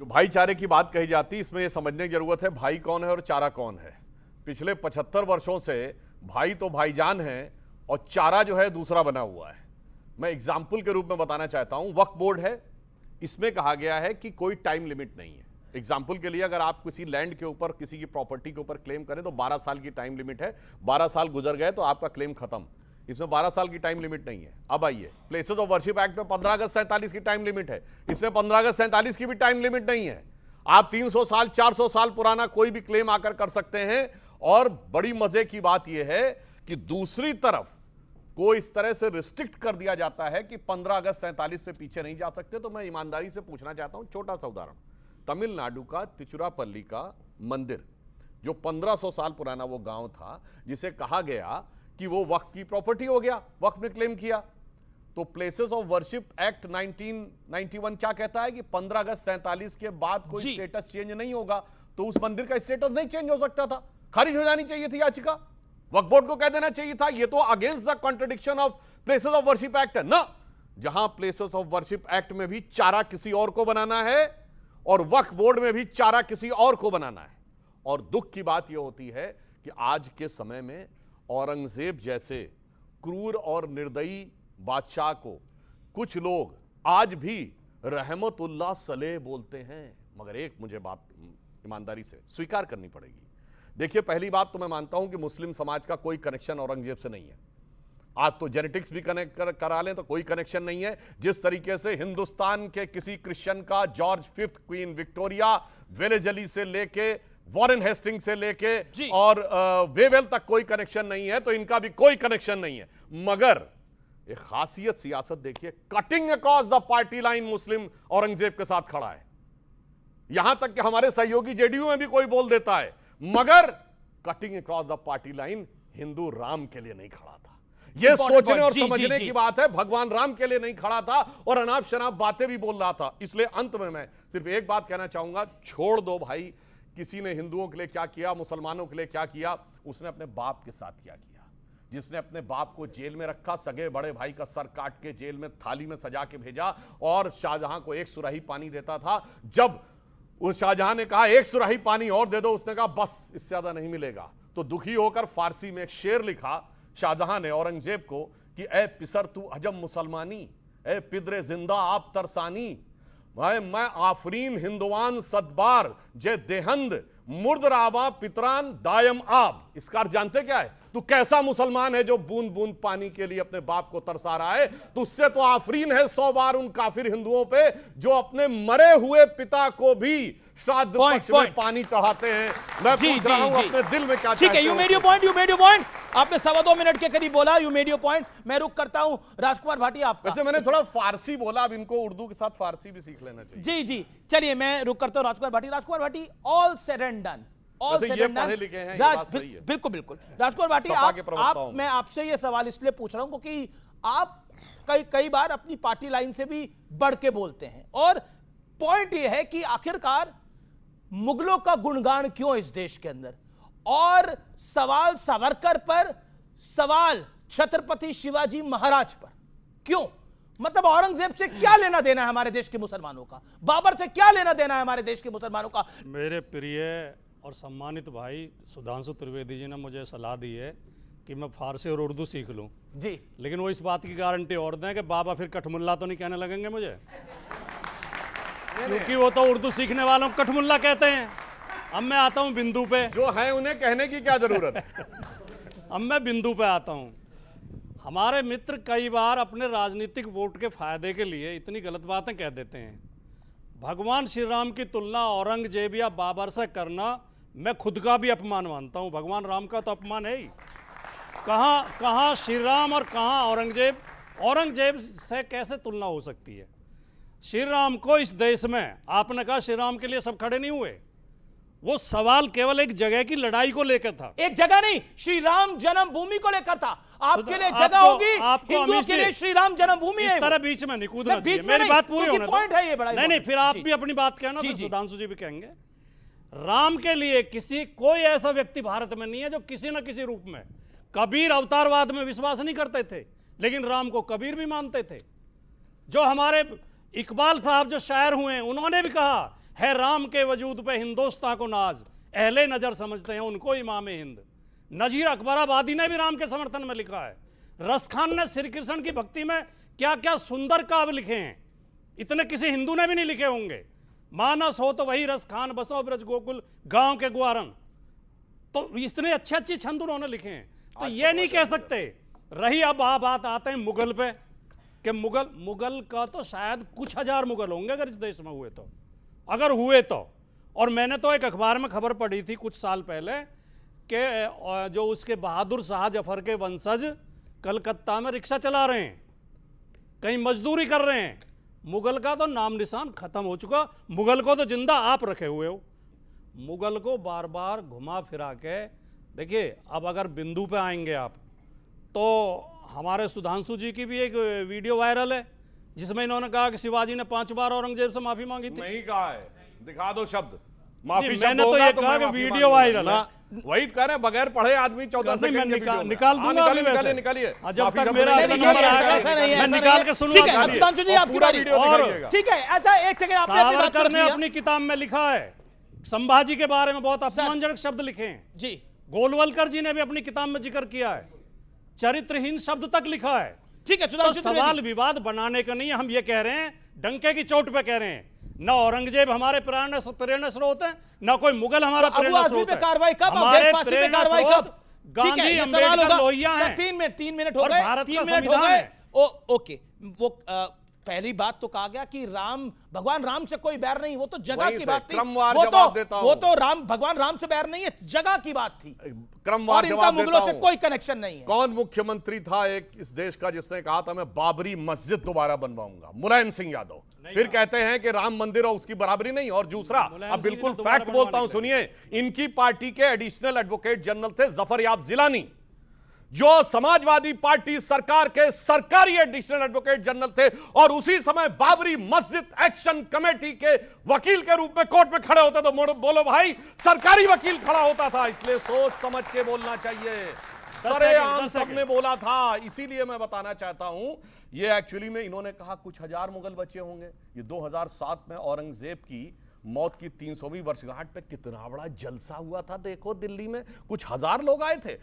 जो भाईचारे की बात कही जाती है, इसमें यह समझने की जरूरत है भाई कौन है और चारा कौन है। पिछले 75 वर्षों से भाई तो भाईजान है और चारा जो है दूसरा बना हुआ है। मैं एग्जाम्पल के रूप में बताना चाहता हूं, वक्फ बोर्ड है, इसमें कहा गया है कि कोई टाइम लिमिट नहीं है। एग्जाम्पल के लिए अगर आप किसी लैंड के ऊपर, किसी की प्रॉपर्टी के ऊपर क्लेम करें तो 12 साल की टाइम लिमिट है। 12 साल गुजर गए तो आपका क्लेम खत्म। इसमें 12 साल की टाइम लिमिट नहीं है। अब आइए, प्लेसेस ऑफ वर्शिप एक्ट में 15 अगस्त 47 की टाइम लिमिट है, इसमें 15 अगस्त 47 की भी टाइम लिमिट नहीं है। आप 300 साल 400 साल पुराना कोई भी क्लेम आकर कर सकते हैं। और बड़ी मजे की बात यह है कि दूसरी तरफ को इस तरह से रिस्ट्रिक्ट कर दिया जाता है कि 15 अगस्त 47 से पीछे नहीं जा सकते। तो मैं ईमानदारी से पूछना चाहता हूं, छोटा सा उदाहरण, तमिलनाडु का तिरुचिरापल्ली का मंदिर, जो 1500 साल पुराना वो गांव था, जिसे कहा गया कि वो वक्फ की प्रॉपर्टी हो गया, वक्फ ने क्लेम किया। तो प्लेसेस ऑफ वर्शिप एक्ट 1991 क्या कहता है कि 15 अगस्त 47 के बाद कोई स्टेटस चेंज नहीं होगा। तो उस मंदिर का स्टेटस नहीं चेंज हो सकता था, खारिज हो जानी चाहिए थी याचिका, वक्फ बोर्ड को कह देना चाहिए था ये तो against the contradiction of places of worship act है ना। जहां प्लेसेस ऑफ वर्शिप एक्ट में भी चारा किसी और को बनाना है और वक्फ बोर्ड में भी चारा किसी और को बनाना है। और दुख की बात यह होती है कि आज के समय में औरंगजेब जैसे क्रूर और निर्दयी बादशाह को कुछ लोग आज भी रहमतुल्लाह सलेह बोलते हैं। मगर एक मुझे बात ईमानदारी से स्वीकार करनी पड़ेगी। देखिए, पहली बात तो मैं मानता हूं कि मुस्लिम समाज का कोई कनेक्शन औरंगजेब से नहीं है। आज तो जेनेटिक्स भी कनेक्ट करा लें तो कोई कनेक्शन नहीं है। जिस तरीके से हिंदुस्तान के किसी क्रिश्चियन का George fifth, queen Victoria, Wellesley से लेके वॉरेन हेस्टिंग से लेके और वेवेल तक कोई कनेक्शन नहीं है, तो इनका भी कोई कनेक्शन नहीं है। मगर एक खासियत सियासत देखिए, cutting across the party line मुस्लिम औरंगजेब के साथ खड़ा है। यहां तक कि हमारे सहयोगी जेडीयू में भी कोई बोल देता है, मगर cutting across the party line Hindu Ram के लिए नहीं खड़ा था। यह सोचने और समझने की बात है, भगवान राम के लिए नहीं खड़ा था और अनाप शनाप बातें भी बोल रहा था। इसलिए अंत में मैं सिर्फ एक बात कहना चाहूंगा, छोड़ दो भाई, किसी ने हिंदुओं के लिए क्या किया, मुसलमानों के लिए क्या किया, उसने अपने बाप के साथ क्या किया। जिसने अपने बाप को जेल में रखा, सगे बड़े भाई का सर काट के जेल में थाली में सजा के भेजा और शाहजहां को एक सुराही पानी देता था। जब उस शाहजहां ने कहा एक सुराही पानी और दे दो, उसने कहा बस, इससे ज्यादा नहीं मिलेगा। तो दुखी होकर फारसी में एक शेर लिखा शाहजहां ने औरंगजेब को कि ए पिसर तू अजम मुसलमानी, ए पिदरे जिंदा आप तरसानी, मैं आफरीन हिंदुआन सदबार जे देहंद मुर्द रावा पितरान दायम आब। इसका अर्थ जानते क्या है? तू कैसा मुसलमान है जो बूंद बूंद पानी के लिए अपने बाप को तरसा रहा है? तो उससे तो आफरीन है 100 बार उन काफिर हिंदुओं पे जो अपने मरे हुए पिता को भी श्राद्ध पक्ष में पानी चढ़ाते हैं। मैं पूछ रहा हूं अपने दिल में क्या ठीक है, यू मेड योर पॉइंट। आपने 2.25 मिनट के करीब बोला, यू मेड योर पॉइंट। मैं रुक करता हूं राजकुमार भाटी आपका। वैसे मैंने थोड़ा फारसी बोला, अब इनको उर्दू के साथ फारसी भी सीख लेना चाहिए। जी, चलिए मैं रुक करता हूं Rajkumar Bhati. All said and done, पढ़े लिखे हैं, ये बात सही है। बिल्कुल। राजकुमार भाटी, आप मैं आपसे ये सवाल इसलिए पूछ रहा हूं क्योंकि आप कई बार अपनी पार्टी लाइन से भी बढ़ के बोलते हैं और पॉइंट ये है कि आखिरकार मुगलों का गुणगान क्यों इस देश के अंदर, और सवाल सावरकर पर, सवाल छत्रपति शिवाजी महाराज पर क्यों? मतलब औरंगजेब से क्या लेना देना है हमारे देश के मुसलमानों का? बाबर से क्या लेना देना है हमारे देश के मुसलमानों का? मेरे प्रिय और सम्मानित भाई सुधांशु त्रिवेदी जी ने मुझे सलाह दी है कि मैं फारसी और उर्दू सीख लूं जी, लेकिन वो इस बात की गारंटी और दें कि बाबा फिर कठमुल्ला तो नहीं कहने लगेंगे मुझे, क्योंकि वो तो उर्दू सीखने वालों को कठमुल्ला कहते हैं। अब मैं आता हूं बिंदु पे, जो है उन्हें कहने की क्या जरूरत है। अब मैं बिंदु पे आता हूं। हमारे मित्र कई बार अपने राजनीतिक वोट के फायदे के लिए इतनी गलत बातें कह देते हैं। भगवान श्री राम की तुलना औरंगजेब या बाबर से करना मैं खुद का भी अपमान मानता हूं। भगवान राम का तो अपमान है ही। कहां श्री राम और कहां औरंगजेब। औरंगजेब से कैसे तुलना हो सकती है? श्री राम को इस देश में, आपने कहा श्री राम के लिए सब खड़े नहीं हुए, वो सवाल केवल एक जगह की लड़ाई को लेकर था। एक जगह नहीं, श्री राम जन्मभूमि को लेकर था। आपके लिए जगह होगी, हिंदुओं के लिए श्री राम जन्मभूमि है। इस तरह बीच में नहीं कूदना चाहिए। मेरी बात पूरी होने दो। पॉइंट है ये बड़ा। नहीं, फिर आप भी अपनी बात कहना, फिर सुधांशु जी भी कहेंगे। राम के लिए कोई ऐसा व्यक्ति भारत में नहीं है जो किसी न किसी रूप में, कबीर अवतारवाद में विश्वास नहीं करते थे लेकिन राम को कबीर भी मानते थे। जो हमारे इकबाल साहब जो शायर हुए, उन्होंने भी कहा है राम के वजूद पे हिंदुस्तान को नाज, अहले नजर समझते हैं उनको इमाम हिंद। नजीर अकबराबादी ने भी राम के समर्थन में लिखा है। रस खान ने श्री कृष्ण की भक्ति में क्या क्या सुंदर काव्य लिखे हैं, इतने किसी हिंदू ने भी नहीं लिखे होंगे। मानस हो तो वही रस खान, बसो ब्रज गोकुल गांव के ग्वारन, तो इतने अच्छे अच्छे छंद उन्होंने लिखे हैं। तो ये नहीं कह सकते। रही अब बात आते हैं मुगल पे, कि मुगल का तो शायद कुछ हजार मुगल होंगे अगर इस देश में हुए तो, अगर हुए तो। और मैंने तो एक अखबार में खबर पढ़ी थी कुछ साल पहले कि जो उसके बहादुर शाह जफर के वंशज कलकत्ता में रिक्शा चला रहे हैं, कहीं मजदूरी कर रहे हैं। मुगल का तो नाम निशान खत्म हो चुका, मुगल को तो जिंदा आप रखे हुए हो। मुगल को बार बार घुमा फिरा के देखिए। अब अगर बिंदु पे आएंगे आप, तो हमारे सुधांशु जी की भी एक वीडियो वायरल है जिसमें इन्होंने कहा कि शिवाजी ने 5 बार औरंगजेब से माफी मांगी थी। नहीं कहा है, दिखा दो शब्द। माफी मैंने तो ये कहा कि वीडियो वायरल है। वही कह रहे हैं, बगैर पढ़े आदमी 14 सेकंड के वीडियो निकाल दूंगा अभी वैसे। निकालिए। जब तक मेरा मैं निकाल के सुनूंगा। ठीक है सुधांशु जी, आपकी बारी। ठीक है, अच्छा एक सेकंड, आपने अपनी बात सावरकर ने अपनी किताब में लिखा है, संभाजी के बारे में बहुत अपमानजनक शब्द लिखे हैं जी। गोलवलकर जी ने भी अपनी किताब में जिक्र किया है, चरित्रहीन शब्द तक लिखा है। ठीक है तो सुधांशु सवाल विवाद बनाने का नहीं है। हम ये कह रहे हैं, डंके की चोट पे कह रहे हैं, ना औरंगजेब हमारे प्रेरणा स्रोत है, ना कोई मुगल हमारा प्रेरणा स्रोत है। कार्रवाई कब, हमारे कार्रवाई कब? गांधी, अम्बेडकर, लोहिया हैं। 3 मिनट हो गए, 3 मिनट हो गए। ओके, वो पहली बात तो कहा गया कि भगवान राम से कोई बैर नहीं, वो तो जगह की बात थी। वो तो भगवान राम से बैर नहीं है, जगह की बात थी। क्रमवार जवाब मुगलों से कोई कनेक्शन नहीं है। कौन मुख्यमंत्री था एक इस देश का जिसने कहा था मैं बाबरी मस्जिद दोबारा बनवाऊंगा? मुलायम सिंह यादव। फिर कहते हैं कि राम मंदिर और उसकी बराबरी नहीं। और दूसरा, अब बिल्कुल फैक्ट बोलता हूं, सुनिए। इनकी पार्टी के एडिशनल एडवोकेट जनरल थे जफर याब जिलानी, जो समाजवादी पार्टी सरकार के सरकारी एडिशनल एडवोकेट जनरल थे, और उसी समय बाबरी मस्जिद एक्शन कमेटी के वकील के रूप में कोर्ट में खड़े होते। तो बोलो भाई, सरकारी वकील खड़ा होता था। इसलिए सोच समझ के बोलना चाहिए। सरेआम सबने बोला था। इसीलिए मैं बताना चाहता हूं, ये एक्चुअली में इन्होंने कहा कुछ हजार मुगल बचे होंगे। ये 2007 में औरंगजेब की मौत की 300वीं वर्षगांठ पे कितना बड़ा जलसा हुआ था। देखो दिल्ली में कुछ हजार लोग आए थे।